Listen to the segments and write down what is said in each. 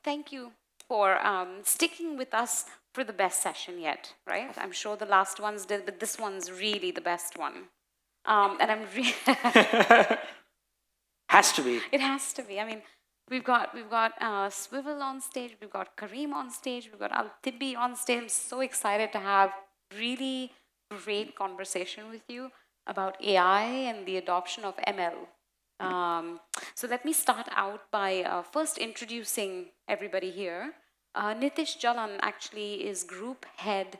Thank you for sticking with us for the best session yet, right? I'm sure the last ones did, but this one's really the best one. And I'm really Has to be. it has to be. I mean, we've got Swivel on stage, we've got Kareem on stage, we've got Al-Tibbi on stage. I'm so excited to have really great conversation with you about AI and the adoption of ML. So let me start out by first introducing everybody here. Nitish Jalan actually is group head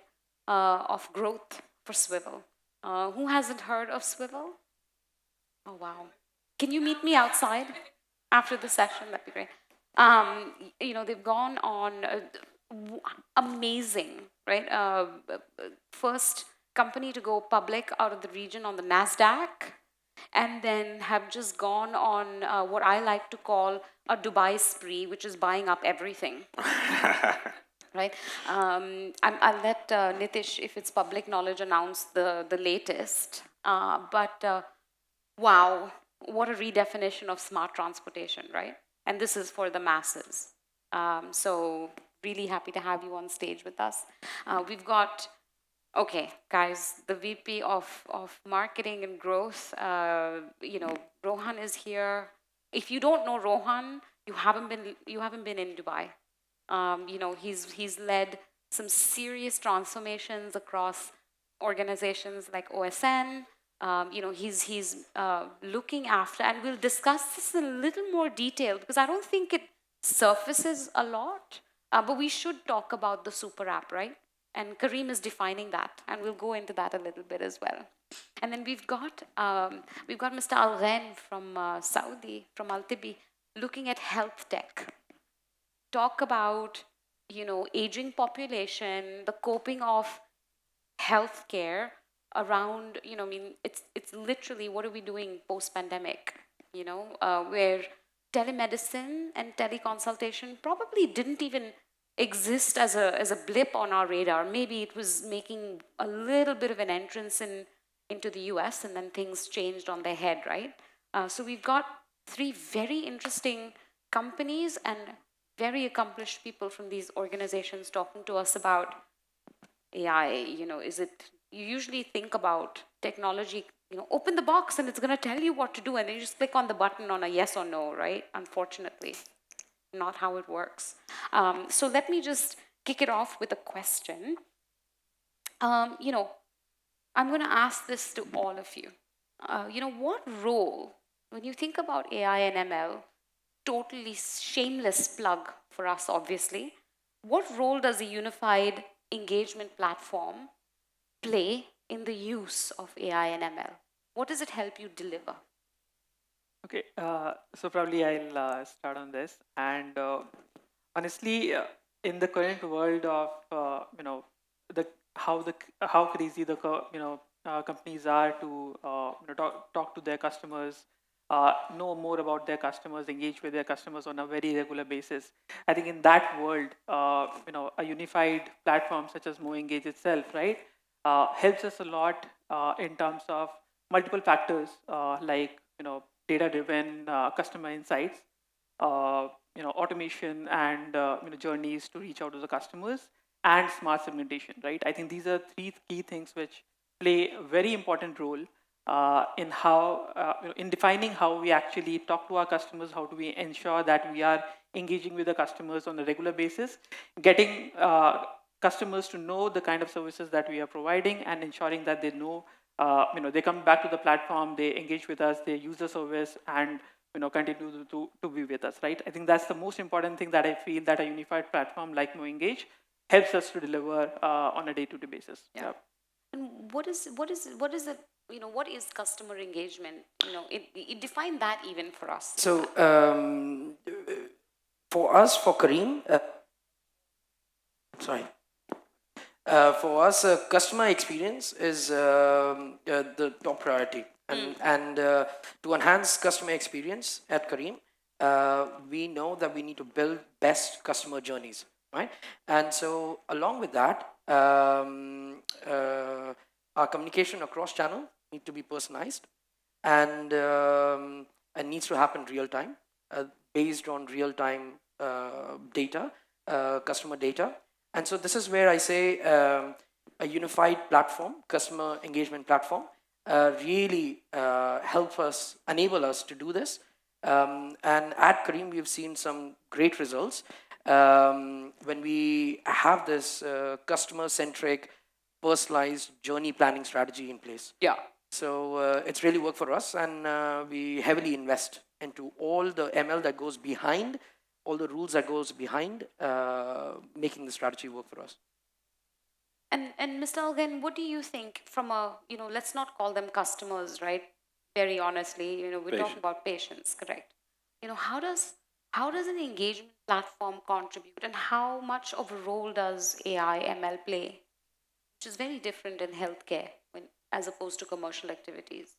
of growth for Swivel. Who hasn't heard of Swivel? Oh, wow. Can you meet me outside after the session? That'd be great. They've gone on amazing, right? First company to go public out of the region on the NASDAQ, and then have just gone on what I like to call a Dubai spree, which is buying up everything. Right? I'll let Nitish, if it's public knowledge, announce the latest. But wow, what a redefinition of smart transportation, right? And this is for the masses. So really happy to have you on stage with us. We've got, okay, guys, the VP of marketing and growth, Rohan is here. If you don't know Rohan, you haven't been in Dubai. He's led some serious transformations across organizations like OSN. He's looking after, and we'll discuss this in a little more detail because I don't think it surfaces a lot, but we should talk about the super app, right? And Kareem is defining that, and we'll go into that a little bit as well. And then we've got Mr. Al Ghain from Saudi, from Al Tibi, looking at health tech. Talk about aging population, the coping of healthcare around, it's literally what are we doing post pandemic, where telemedicine and teleconsultation probably didn't even exist as a blip on our radar. Maybe it was making a little bit of an entrance into the US, and then things changed on their head, right? So we've got three very interesting companies and very accomplished people from these organizations talking to us about AI. You usually think about technology, open the box and it's going to tell you what to do, and then you just click on the button on a yes or no, right? Unfortunately, not how it works. So let me just kick it off with a question. I'm going to ask this to all of you. What role, when you think about AI and ML, totally shameless plug for us, obviously, what role does a unified engagement platform play in the use of AI and ML? What does it help you deliver? Okay, so probably I'll start on this. And honestly, in the current world of how crazy the companies are to talk to their customers, know more about their customers, engage with their customers on a very regular basis. I think in that world, a unified platform such as MoEngage itself, right, helps us a lot in terms of multiple factors like data-driven customer insights, automation and journeys to reach out to the customers, and smart segmentation. Right, I think these are three key things which play a very important role in how in defining how we actually talk to our customers, how do we ensure that we are engaging with the customers on a regular basis, getting customers to know the kind of services that we are providing, and ensuring that they know, they come back to the platform, they engage with us, they use the service, and continue to be with us, right? I think that's the most important thing that I feel that a unified platform like MoEngage helps us to deliver on a day-to-day basis. Yeah. And what is it? What is customer engagement? It define that even for us. So for us, for Kareem, for us, customer experience is the top priority. And to enhance customer experience at Kareem, we know that we need to build best customer journeys, right? And so along with that, our communication across channel need to be personalized, and needs to happen real time, based on real time data, customer data. And so this is where I say a unified platform, customer engagement platform, really enable us to do this. And at Kareem, we've seen some great results when we have this customer-centric, personalized journey planning strategy in place. Yeah. So it's really worked for us, and we heavily invest into all the ML that goes behind, all the rules that goes behind making the strategy work for us. And Mr. Algan, what do you think from a, let's not call them customers, right? Very honestly, we're talking about patients, correct? How does an engagement platform contribute, and how much of a role does AI ML play, which is very different in healthcare as opposed to commercial activities?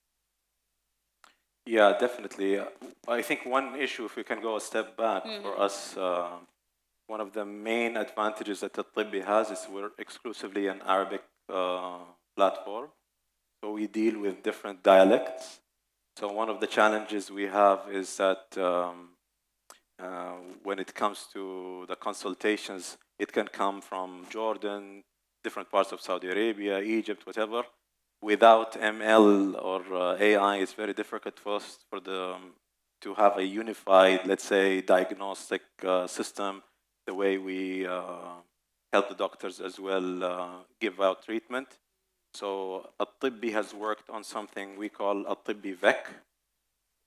Yeah, definitely. I think one issue, if we can go a step back for us, one of the main advantages that At-Tibbi has is we're exclusively an Arabic platform. So we deal with different dialects. So one of the challenges we have is that when it comes to the consultations, it can come from Jordan, different parts of Saudi Arabia, Egypt, whatever. Without ML or AI, it's very difficult for us to have a unified, let's say, diagnostic system, the way we help the doctors as well give out treatment. So At-Tibbi has worked on something we call At-Tibbi Vec.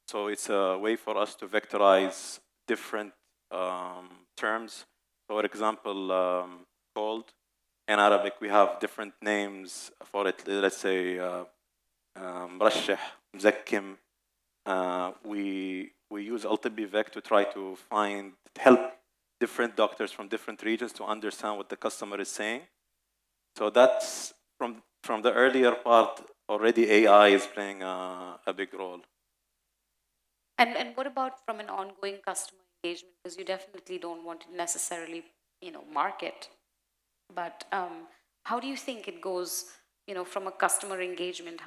So it's a way for us to vectorize different terms. So for example, cold. In Arabic, we have different names for it. Let's say مرشح, مزكم. We use At-Tibbi Vec to try to help different doctors from different regions to understand what the customer is saying. So that's from the earlier part, already AI is playing a big role. And what about from an ongoing customer engagement? Because you definitely don't want to necessarily, market. But how do you think it goes, from a customer engagement?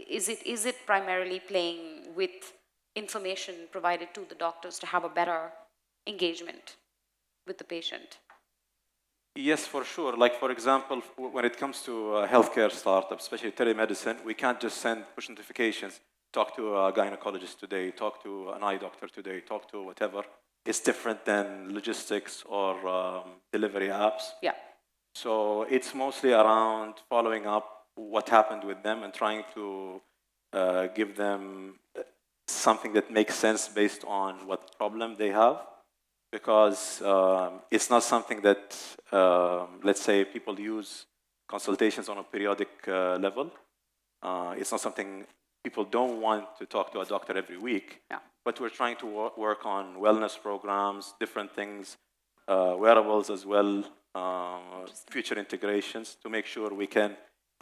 Is it primarily playing with information provided to the doctors to have a better engagement with the patient? Yes, for sure. Like, for example, when it comes to healthcare startups, especially telemedicine, we can't just send push notifications, talk to a gynecologist today, talk to an eye doctor today, talk to whatever. It's different than logistics or delivery apps. Yeah. So it's mostly around following up what happened with them and trying to give them something that makes sense based on what problem they have. Because it's not something that, let's say, people use consultations on a periodic level. It's not something people don't want to talk to a doctor every week. Yeah. But we're trying to work on wellness programs, different things, wearables as well, future integrations to make sure we can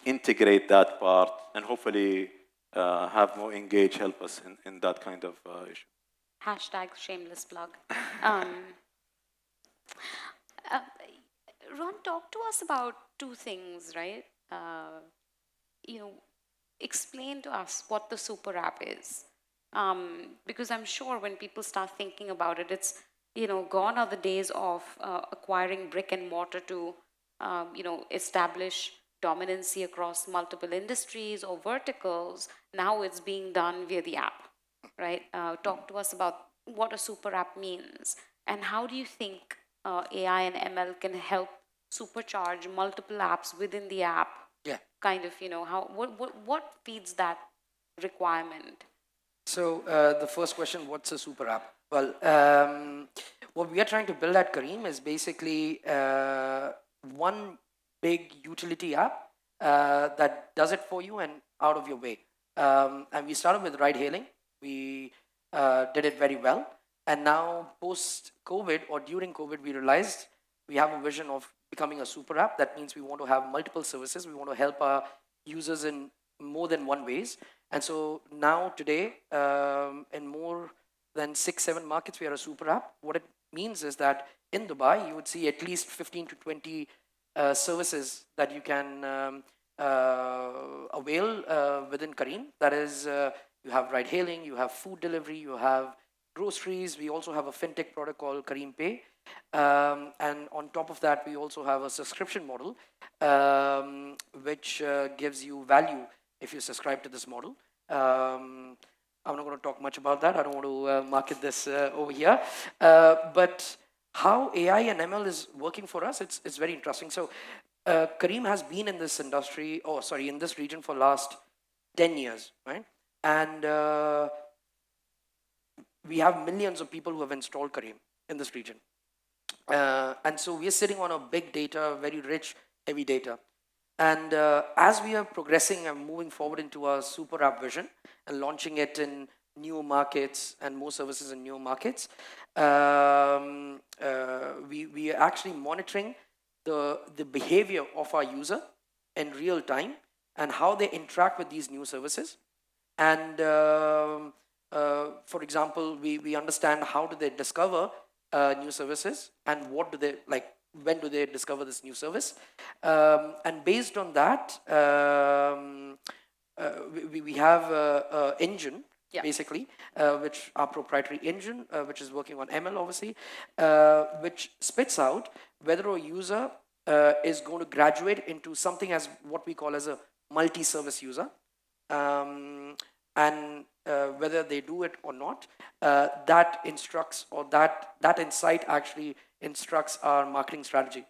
integrate that part and hopefully have MoEngage help us in that kind of issue. Hashtag shameless plug. Ron, talk to us about two things, right? Explain to us what the super app is. Because I'm sure when people start thinking about it, it's, gone are the days of acquiring brick and mortar to, establish dominancy across multiple industries or verticals. Now it's being done via the app, right? Talk to us about what a super app means, and how do you think AI and ML can help supercharge multiple apps within the app? Yeah. Kind of, what feeds that requirement? So the first question, what's a super app? Well, what we are trying to build at Kareem is basically one big utility app that does it for you and out of your way. And we started with ride hailing. We did it very well. And now post-COVID or during COVID, we realized we have a vision of becoming a super app. That means we want to have multiple services. We want to help our users in more than one ways. And so now today, in more than 6-7 markets, we are a super app. What it means is that in Dubai, you would see at least 15 to 20 services that you can avail within Kareem. That is, you have ride hailing, you have food delivery, you have groceries. We also have a fintech product called Kareem Pay. And on top of that, we also have a subscription model, which gives you value if you subscribe to this model. I'm not going to talk much about that. I don't want to market this over here. But how AI and ML is working for us, it's very interesting. So Kareem has been in this industry, in this region for last 10 years, right? And we have millions of people who have installed Kareem in this region. And so we are sitting on a big data, very rich, heavy data. And as we are progressing and moving forward into our super app vision and launching it in new markets and more services in new markets, we are actually monitoring the behavior of our user in real time and how they interact with these new services. And for example, we understand how do they discover new services and what do they like, when do they discover this new service, and based on that, we have a engine, basically, which our proprietary engine, which is working on ML, obviously, which spits out whether a user is going to graduate into something as what we call as a multi-service user, and whether they do it or not, that instructs, or that insight actually instructs our marketing strategy.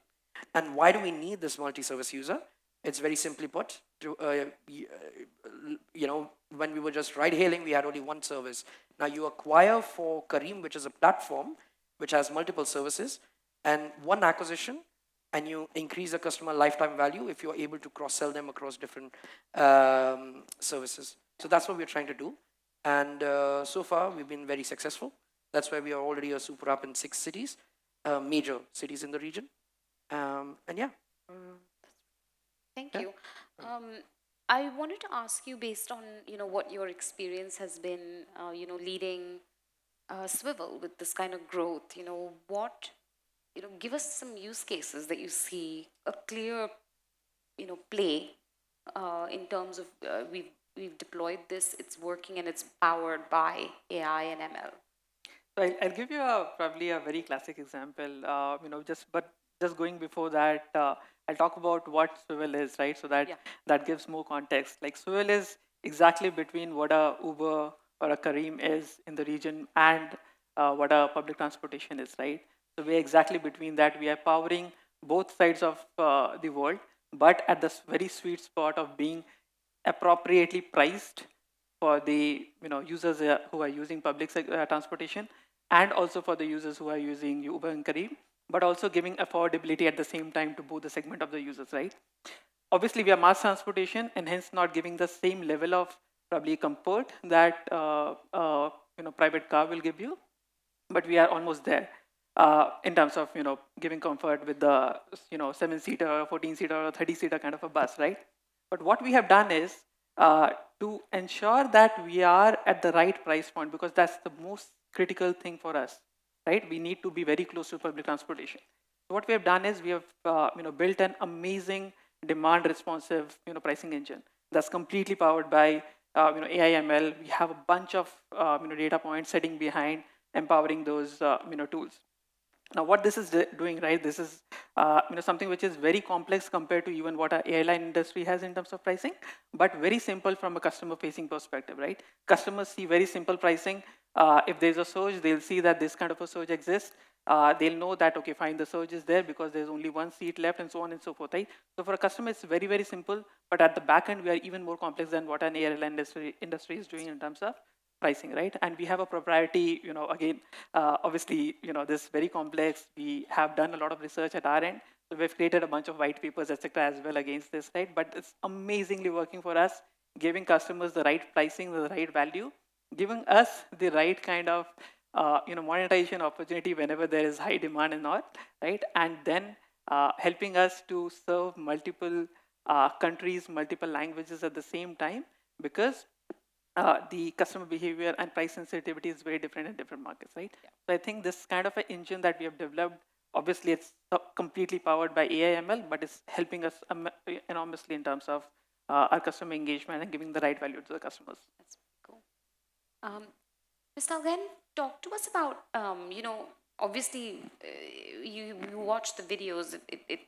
And why do we need this multi-service user? It's very simply put. When we were just ride-hailing, we had only one service. Now you acquire for Kareem, which is a platform which has multiple services, and one acquisition, and you increase the customer lifetime value if you're able to cross-sell them across different services. So that's what we're trying to do. And so far, we've been very successful. That's why we are already a super app in 6 cities, major cities in the region. And yeah. Thank you. I wanted to ask you, based on what your experience has been, leading Swivel with this kind of growth. Give us some use cases that you see a clear, play in terms of we've deployed this, it's working, and it's powered by AI and ML. So I'll give you probably a very classic example. Just going before that, I'll talk about what Swivel is, right? So that gives more context. Like Swivel is exactly between what a Uber or a Kareem is in the region and what a public transportation is, right? So we're exactly between that. We are powering both sides of the world, but at the very sweet spot of being appropriately priced for the users who are using public transportation, and also for the users who are using Uber and Kareem, but also giving affordability at the same time to both the segment of the users, right? Obviously, we are mass transportation, and hence not giving the same level of probably comfort that private car will give you, but we are almost there in terms of giving comfort with the 7-seater, 14-seater, or 30-seater kind of a bus, right? But what we have done is to ensure that we are at the right price point, because that's the most critical thing for us, right? We need to be very close to public transportation. So what we have done is we have built an amazing demand responsive pricing engine that's completely powered by AI ML. We have a bunch of data points sitting behind empowering those tools. Now, what this is doing, right? This is something which is very complex compared to even what our airline industry has in terms of pricing, but very simple from a customer-facing perspective, right? Customers see very simple pricing. If there's a surge, they'll see that this kind of a surge exists. They'll know that, okay, fine, the surge is there because there's only one seat left, and so on and so forth, right? So for a customer, it's very, very simple, but at the back end, we are even more complex than what an airline industry is doing in terms of pricing, right? And we have a proprietary, again, obviously, this is very complex. We have done a lot of research at our end. So we've created a bunch of white papers, etc., as well against this, right? But it's amazingly working for us, giving customers the right pricing, the right value, giving us the right kind of, monetization opportunity whenever there is high demand and all, right? And then helping us to serve multiple countries, multiple languages at the same time, because the customer behavior and price sensitivity is very different in different markets, right? Yeah. So I think this kind of an engine that we have developed, obviously it's completely powered by AI ML, but it's helping us enormously in terms of our customer engagement and giving the right value to the customers. That's cool. Mr. Algen, talk to us about, obviously, you watch the videos, it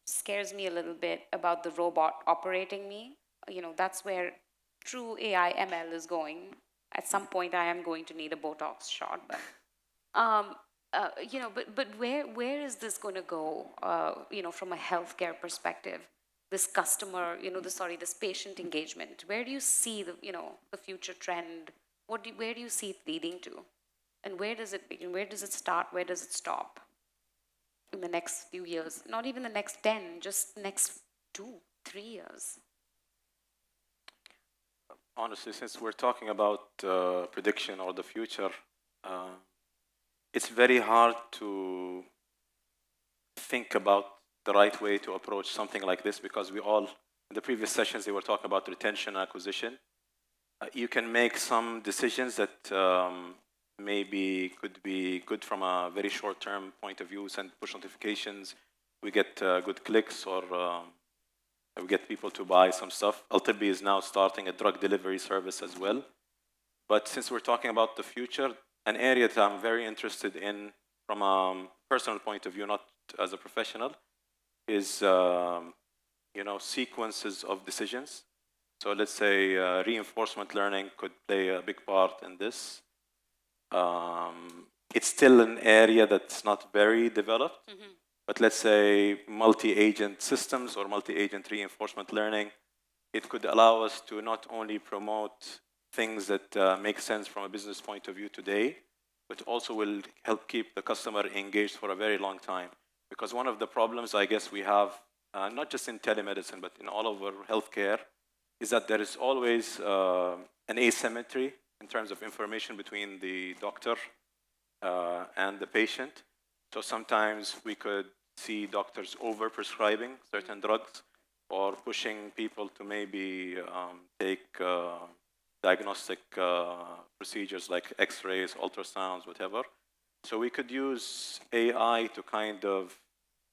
scares me a little bit about the robot operating me. That's where true AI ML is going. At some point, I am going to need a Botox shot, but but where is this going to go? From a healthcare perspective, this customer, this patient engagement. Where do you see the future trend? Where do you see it leading to, and where does it begin? Where does it start? Where does it stop? In the next few years, not even the next 10, just next 2, 3 years. Honestly, since we're talking about prediction or the future, it's very hard to think about the right way to approach something like this, because we all, in the previous sessions, they were talking about retention and acquisition. You can make some decisions that maybe could be good from a very short-term point of view, send push notifications, we get good clicks, or we get people to buy some stuff. Altibi is now starting a drug delivery service as well. But since we're talking about the future, an area that I'm very interested in from a personal point of view, not as a professional, is sequences of decisions. So let's say reinforcement learning could play a big part in this. It's still an area that's not very developed, but let's say multi-agent systems or multi-agent reinforcement learning, it could allow us to not only promote things that make sense from a business point of view today, but also will help keep the customer engaged for a very long time. Because one of the problems I guess we have, not just in telemedicine, but in all of our healthcare, is that there is always an asymmetry in terms of information between the doctor and the patient. So sometimes we could see doctors over-prescribing certain drugs or pushing people to maybe take diagnostic procedures like x-rays, ultrasounds, whatever. So we could use AI to kind of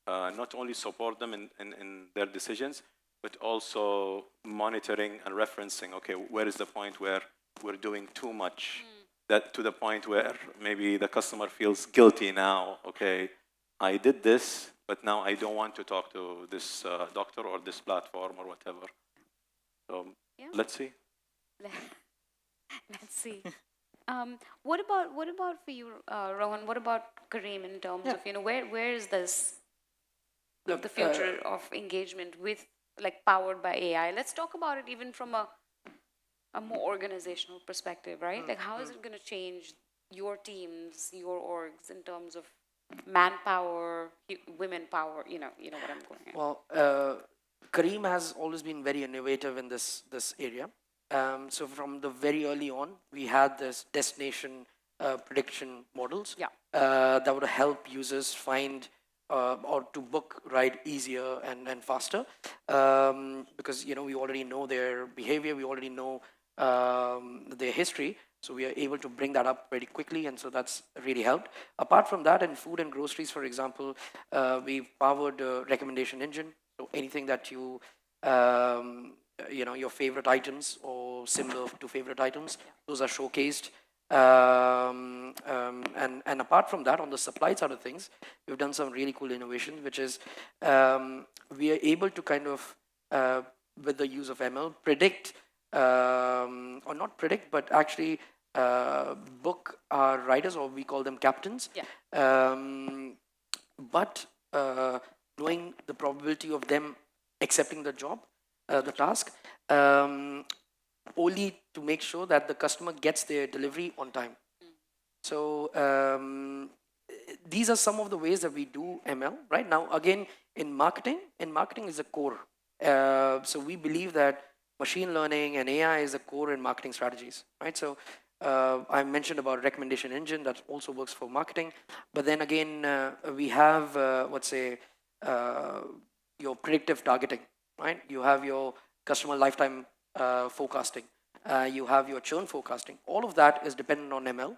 not only support them in their decisions, but also monitoring and referencing, okay, where is the point where we're doing too much, that to the point where maybe the customer feels guilty now, okay, I did this, but now I don't want to talk to this doctor or this platform or whatever. So Yeah. let's see. Let's see. What about for you, Rohan? What about Kareem in terms of where is this Look, the future of engagement with powered by AI? Let's talk about it even from a more organizational perspective, right? Like how is it going to change your teams, your orgs in terms of manpower, women power? You know what I'm going at. Well, Kareem has always been very innovative in this area. So from the very early on, we had this destination prediction models that would help users find or to book ride easier and faster, because we already know their behavior, we already know their history, so we are able to bring that up very quickly, and so that's really helped. Apart from that, in food and groceries, for example, we've powered a recommendation engine. So anything that you your favorite items or similar to favorite items, those are showcased. And apart from that, on the supply side of things, we've done some really cool innovations, which is we are able to kind of, with the use of ML, predict, or not predict, but actually book our riders, or we call them captains. But knowing the probability of them accepting the job, the task, only to make sure that the customer gets their delivery on time. So these are some of the ways that we do ML right now. Again, in marketing is a core. So we believe that machine learning and AI is a core in marketing strategies, right? So I mentioned about recommendation engine that also works for marketing, but then again we have let's say your predictive targeting, right? You have your customer lifetime forecasting, you have your churn forecasting. All of that is dependent on ML,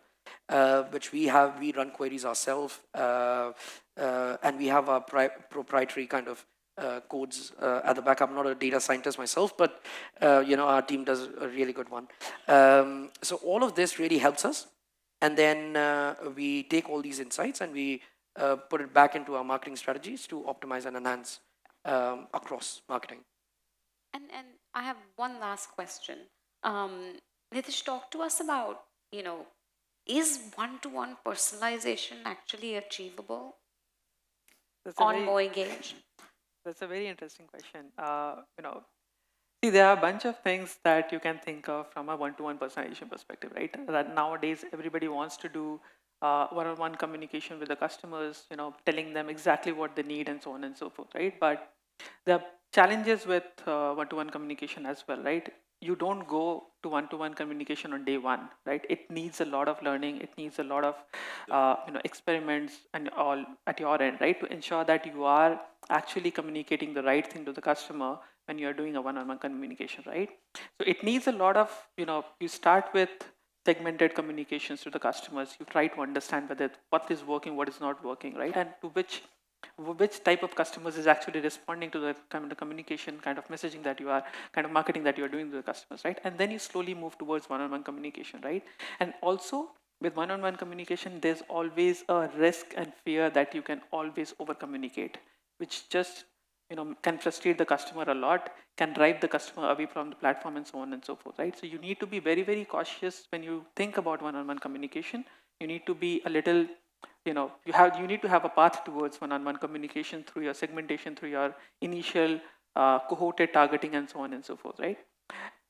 which we run queries ourselves, and we have our proprietary kind of codes at the back. I'm not a data scientist myself, but our team does a really good one. So all of this really helps us, and then we take all these insights and we put it back into our marketing strategies to optimize and enhance across marketing. And I have one last question. Nitish, talk to us about, is one-to-one personalization actually achievable on MoEngage? That's a very interesting question. See, there are a bunch of things that you can think of from a one-to-one personalization perspective, right? That nowadays everybody wants to do one-on-one communication with the customers, telling them exactly what they need and so on and so forth, right? But there are challenges with one-to-one communication as well, right? You don't go to one-to-one communication on day one, right? It needs a lot of learning. It needs a lot of experiments and all at your end, right? To ensure that you are actually communicating the right thing to the customer when you're doing a one-on-one communication, right? So it needs a lot of, you start with segmented communications to the customers. You try to understand whether what is working, what is not working, right? And to which type of customers is actually responding to the kind of communication, kind of messaging that you are, kind of marketing that you are doing to the customers, right? And then you slowly move towards one-on-one communication, right? And also with one-on-one communication, there's always a risk and fear that you can always over-communicate, which just can frustrate the customer a lot, can drive the customer away from the platform and so on and so forth, right? So you need to be very, very cautious when you think about one-on-one communication. You need to be a little, you need to have a path towards one-on-one communication through your segmentation, through your initial cohorted targeting and so on and so forth, right?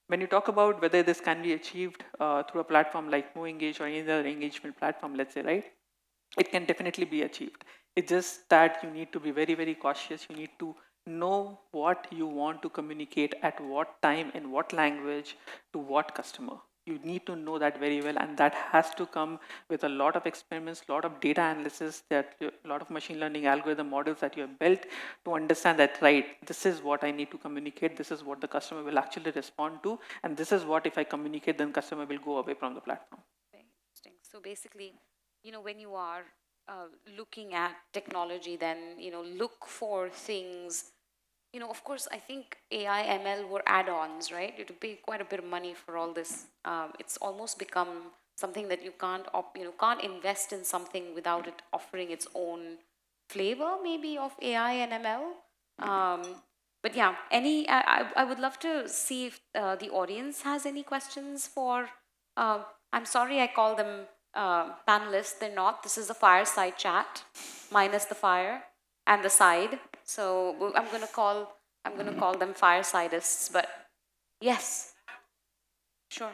When you talk about whether this can be achieved through a platform like MoEngage or any other engagement platform, let's say, right? It can definitely be achieved. It's just that you need to be very, very cautious. You need to know what you want to communicate at what time, in what language, to what customer. You need to know that very well, and that has to come with a lot of experiments, a lot of data analysis, a lot of machine learning algorithm models that you have built to understand that, right, this is what I need to communicate, this is what the customer will actually respond to, and this is what if I communicate, then customer will go away from the platform. Very interesting. So basically, when you are looking at technology, then, look for things. Of course, I think AI, ML were add-ons, right? You have to pay quite a bit of money for all this. It's almost become something that you can't invest in something without it offering its own flavor, maybe, of AI and ML. But yeah, I would love to see if the audience has any questions for. I'm sorry, I call them panelists. They're not. This is a fireside chat, minus the fire and the side. So I'm gonna call them firesidists. But yes, sure.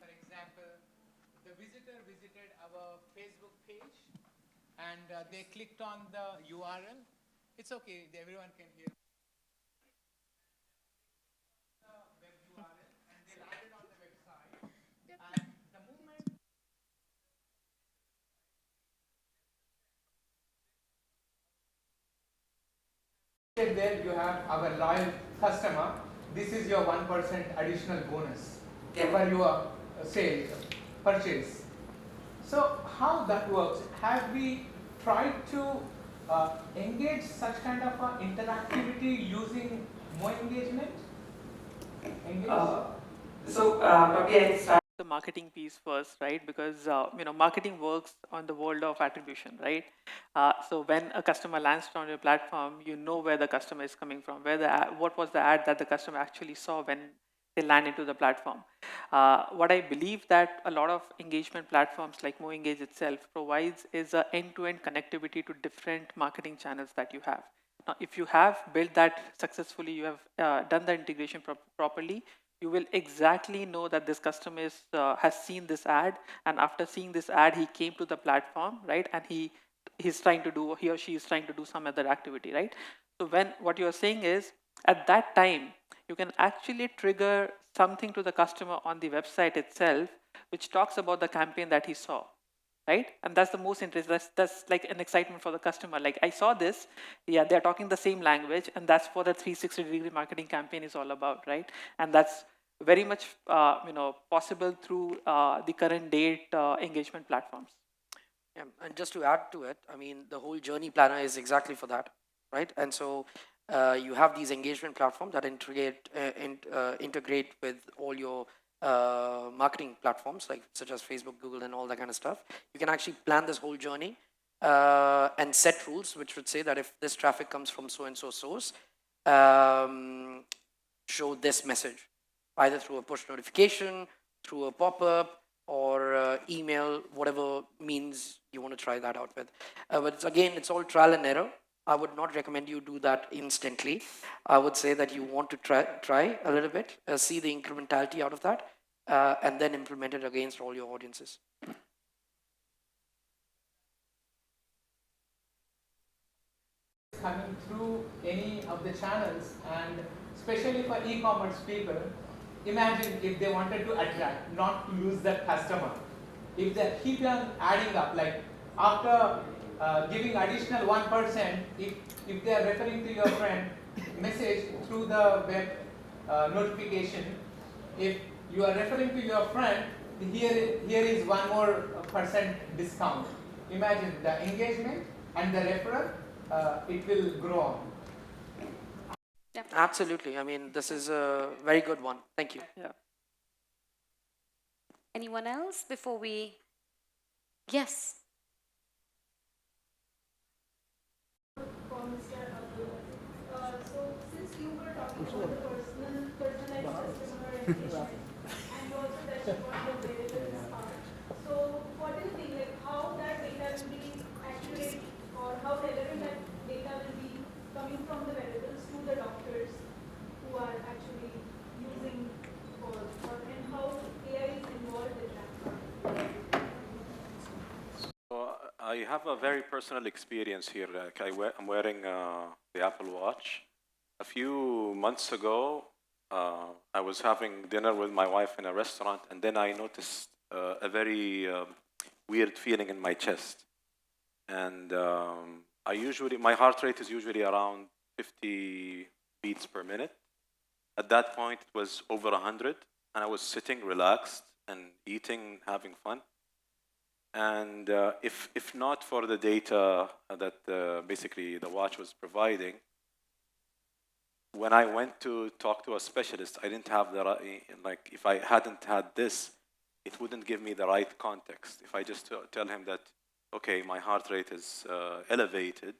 For example, the visitor visited our Facebook page and they clicked on the URL. It's okay, everyone can hear. The web URL and they landed on the website. And the moment there you have our loyal customer. This is your 1% additional bonus for your sale purchase. So how that works? Have we tried to engage such kind of interactivity using MoEngagement? Probably I start the marketing piece first, right? Because marketing works on the world of attribution, right? So when a customer lands on your platform, you know where the customer is coming from, what was the ad that the customer actually saw when they land into the platform. What I believe that a lot of engagement platforms like MoEngage itself provides is an end-to-end connectivity to different marketing channels that you have. Now, if you have built that successfully, you have done the integration properly, you will exactly know that this customer has seen this ad, and after seeing this ad, he came to the platform, right? And he or she is trying to do some other activity, right? So what you're saying is, at that time, you can actually trigger something to the customer on the website itself, which talks about the campaign that he saw, right? And that's the most interesting. That's like an excitement for the customer. Like, I saw this, yeah, they're talking the same language, and that's what the 360-degree marketing campaign is all about, right? And that's very much possible through the current date engagement platforms. Yeah, and just to add to it, I mean, the whole journey planner is exactly for that, right? And so you have these engagement platforms that integrate with all your marketing platforms, like such as Facebook, Google, and all that kind of stuff. You can actually plan this whole journey and set rules, which would say that if this traffic comes from so and so source, show this message, either through a push notification, through a pop-up, or email, whatever means you want to try that out with. But again, it's all trial and error. I would not recommend you do that instantly. I would say that you want to try a little bit, see the incrementality out of that, and then implement it against all your audiences. Coming through any of the channels, and especially for e-commerce people, imagine if they wanted to attract, not to lose that customer. If they keep on adding up, like after giving additional 1%, if they are referring to your friend message through the web notification, if you are referring to your friend, here is one more percent discount. Imagine the engagement and the referral, it will grow on. Absolutely. I mean, this is a very good one. Thank you. Yeah. Anyone else before we? Yes. For Mr. Abdul. So since you were talking about the personalized customer engagement, and you also touched upon the wearables part. So what do you think, like how that data will be accurate, or how relevant that data will be coming from the wearables to the doctors who are actually using and how AI is involved in that? So I have a very personal experience here. Like I'm wearing the Apple Watch. A few months ago, I was having dinner with my wife in a restaurant, and then I noticed a very weird feeling in my chest. And my heart rate is usually around 50 beats per minute. At that point, it was over 100, and I was sitting relaxed and eating, having fun. And if not for the data that basically the watch was providing, when I went to talk to a specialist, I didn't have the like. If I hadn't had this, it wouldn't give me the right context. If I just tell him that, okay, my heart rate is elevated,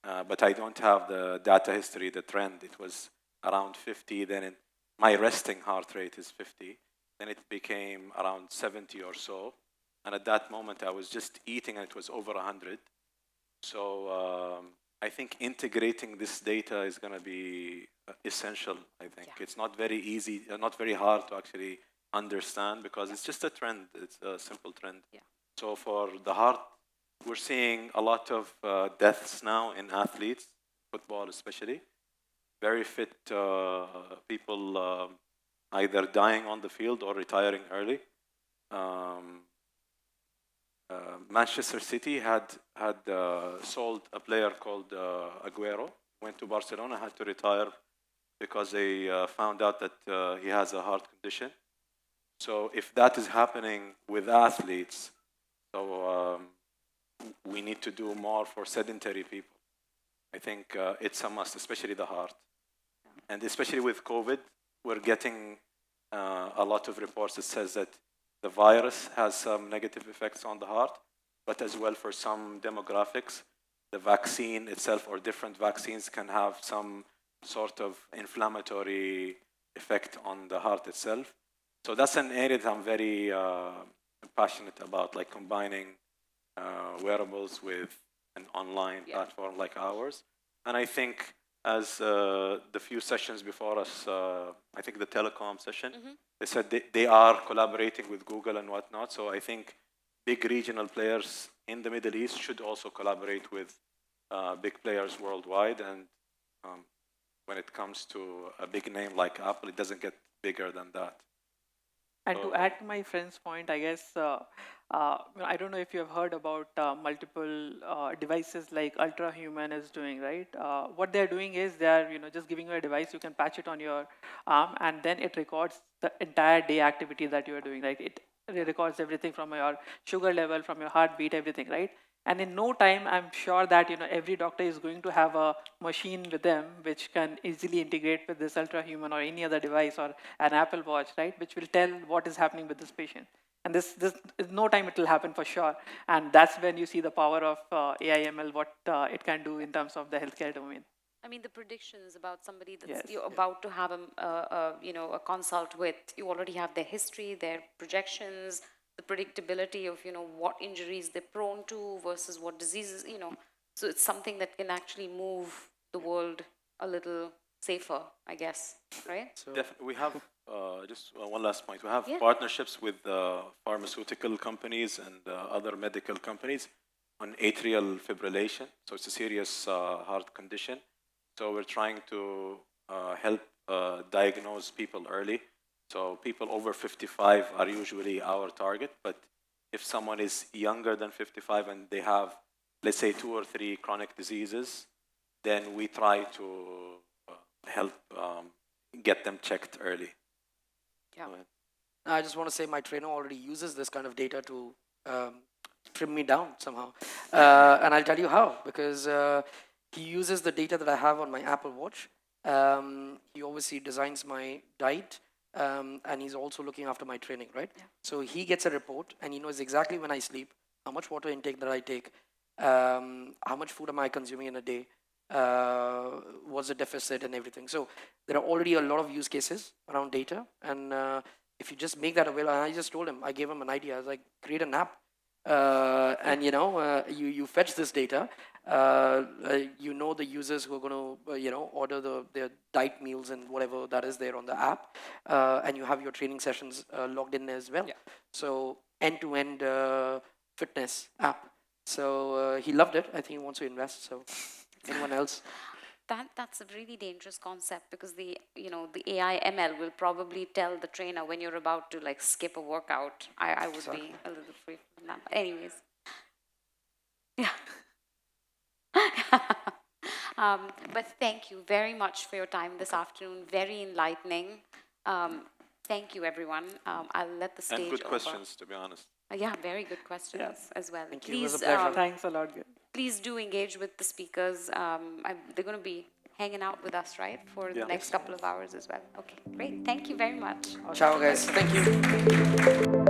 but I don't have the data history, the trend. It was around 50. Then my resting heart rate is 50. Then it became around 70 or so. And at that moment, I was just eating, and it was over 100. So I think integrating this data is going to be essential. I think it's not very easy, not very hard to actually understand, because it's just a trend. It's a simple trend. Yeah. So for the heart, we're seeing a lot of deaths now in athletes, football especially. Very fit people either dying on the field or retiring early. Manchester City had sold a player called Aguero, went to Barcelona, had to retire because they found out that he has a heart condition. So if that is happening with athletes, so we need to do more for sedentary people. I think it's a must, especially the heart. And especially with COVID, we're getting a lot of reports that says that the virus has some negative effects on the heart, but as well for some demographics, the vaccine itself or different vaccines can have some sort of inflammatory effect on the heart itself. So that's an area that I'm very passionate about, like combining wearables with an online platform like ours. And I think as the few sessions before us, I think the telecom session, they said they are collaborating with Google and whatnot. So I think big regional players in the Middle East should also collaborate with big players worldwide. And when it comes to a big name like Apple, it doesn't get bigger than that. And to add to my friend's point, I guess, I don't know if you have heard about multiple devices like Ultrahuman is doing, right? What they're doing is they're just giving you a device, you can patch it on your arm, and then it records the entire day activity that you are doing, right? It records everything from your sugar level, from your heartbeat, everything, right? And in no time, I'm sure that every doctor is going to have a machine with them which can easily integrate with this Ultrahuman or any other device or an Apple Watch, right? Which will tell what is happening with this patient. And this in no time it will happen for sure. And that's when you see the power of AI ML, what it can do in terms of the healthcare domain. I mean, the predictions about somebody that's Yes. you're about to have a consult with, you already have their history, their projections, the predictability of, what injuries they're prone to versus what diseases, So it's something that can actually move the world a little safer, I guess, right? Definitely. We have just one last point. We have Yeah. partnerships with pharmaceutical companies and other medical companies on atrial fibrillation. So it's a serious heart condition. So we're trying to help diagnose people early. So people over 55 are usually our target. But if someone is younger than 55 and they have, let's say, 2 or 3 chronic diseases, then we try to help get them checked early. Yeah. I just want to say my trainer already uses this kind of data to trim me down somehow. And I'll tell you how, because he uses the data that I have on my Apple Watch. He obviously designs my diet, and he's also looking after my training, right? Yeah. So he gets a report, and he knows exactly when I sleep, how much water intake that I take, how much food am I consuming in a day, what's the deficit and everything. So there are already a lot of use cases around data, and if you just make that available, and I just told him, I gave him an idea. I was like, create an app, and you fetch this data. The users who are going to order their diet meals and whatever that is there on the app, and you have your training sessions logged in as well. Yeah. So end-to-end fitness app. So he loved it. I think he wants to invest. So anyone else? That's a really dangerous concept, because the AI ML will probably tell the trainer when you're about to skip a workout. I would be a little afraid from that. Anyways, yeah. But thank you very much for your time this afternoon. Very enlightening. Thank you, everyone. I'll let the stage And good over. questions, to be honest. Yeah, very good questions as well. Thank you. It was a Please, pleasure. Thanks a lot. please do engage with the speakers. They're going to be hanging out with us, right, for the Yeah. next couple of hours as well. Okay, great. Thank you very much. Ciao, guys. Thank you.